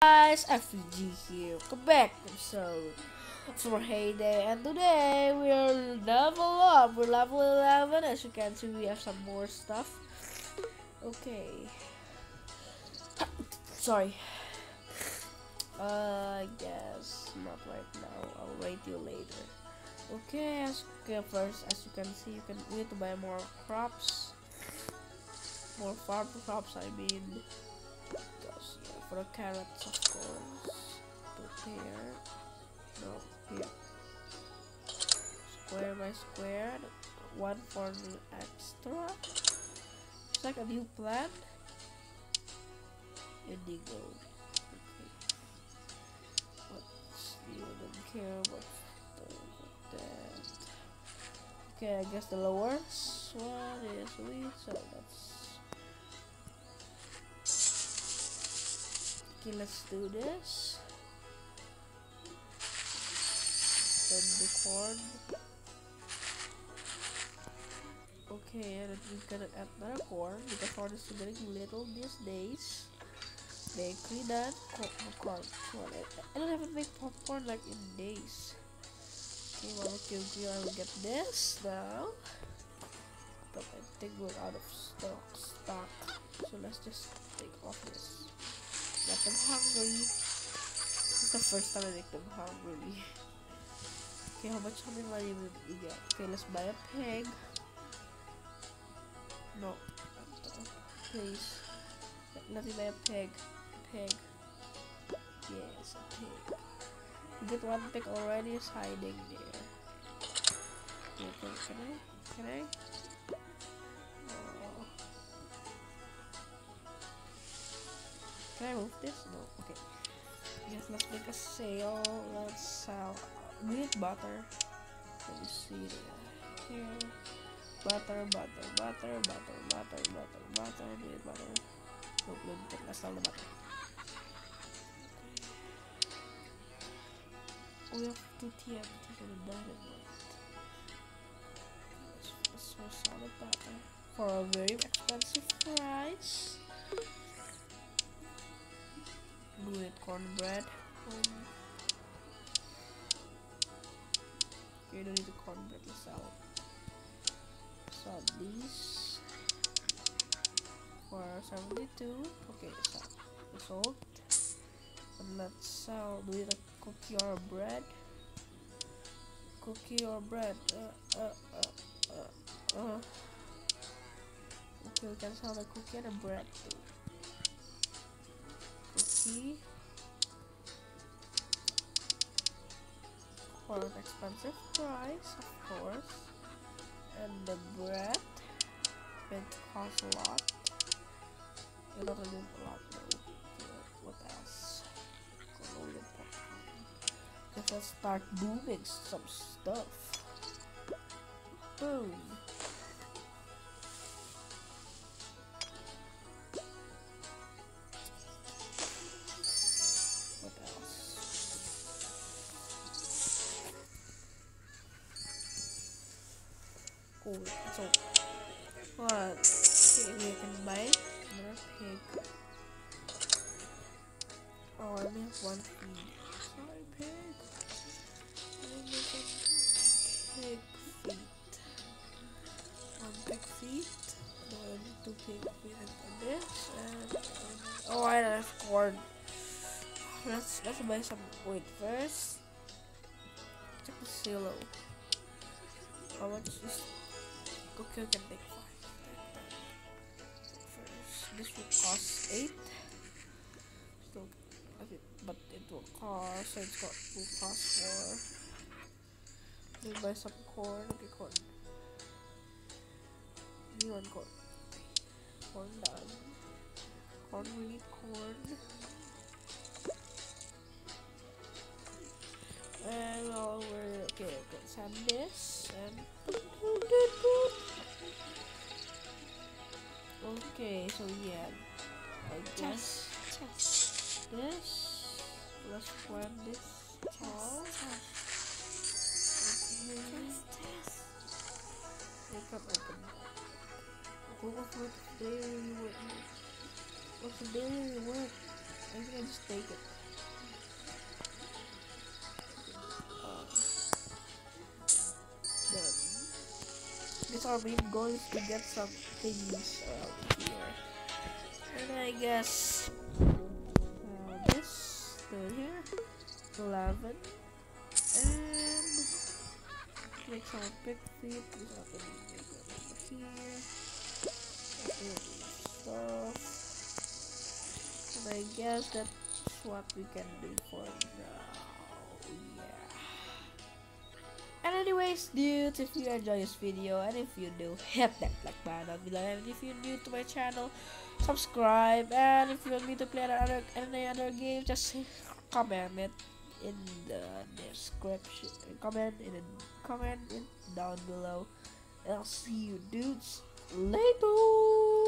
Guys, FG here. Welcome back to episode for Heyday, and today we are level up. We're level 11. As you can see, we have some more stuff. Okay. Sorry. I guess not right now. I'll wait you later. Okay. First, as you can see, we need to buy more crops, more farm crops. I mean. For the carrots, of course. Put here. No, here. Square by square. One for the extra. It's like a new plant. Indigo. Okay. What's new? I don't care what's that. Okay, I guess the lowest one is wheat, so that's. Okay, let's do this. Then the corn. Okay, and then we're gonna add another corn because corn is getting little these days. Bakery done. Corn. I don't have to make popcorn like in days. Okay, well, I will get this now. But I think we're out of stock. So let's just take off this. Get them hungry. This is the first time I make them hungry. Okay, how many money will we get? Okay, let's buy a pig. No, please. Let me buy a pig. Pig. Yes, a pig. We get one pig already. Is hiding there. Okay, can I? Can I move this? No. Okay. Yes, let's make a sale. Let's sell. We need butter. Let me see here. Butter. We need butter. Nope, let's sell the butter. We have 2 TNT for the dynamite. Let's sell the butter for a very expensive price. We need cornbread. Okay, don't need the cornbread. Let's sell these for 72. Okay, it's sold. And let's sell. Do we need a cookie or a bread? Cookie or bread? Okay, we can sell the cookie and the bread too. Cookie for an expensive price, of course, and the bread it costs a lot. It not really a lot though. What else? Let's start booming some stuff. Boom. Cool. So, what? Okay, we can buy another pig. Oh, I only have one feed. Sorry, pig. I only have pig feet. One pig feet. No, I need 2 pig feet and this. And oh, I don't have corn. Let's buy some. Wait, first check the silo. How much is? Okay, we can take 5. First, this will cost 8. So, but it will cost. So it will cost 4. Let me buy some corn. Okay, corn. You want corn? Corn done. Corn, we need corn. And we're okay. Sand this and. Okay, so yeah, I guess this. Let's plant this all. Okay. We can open. What's the daily work? I think I just take it. Done. Guess our main goal is to get some things around here. And I guess this still here. 11. And make some big feet. This up in here. Stuff. And I guess that's what we can do for now. Yeah. And anyways, dudes, if you enjoy this video, and if you do, hit that like button down below. And if you're new to my channel, subscribe. And if you want me to play any other game, just comment it in the description. Comment in down below. And I'll see you dudes later.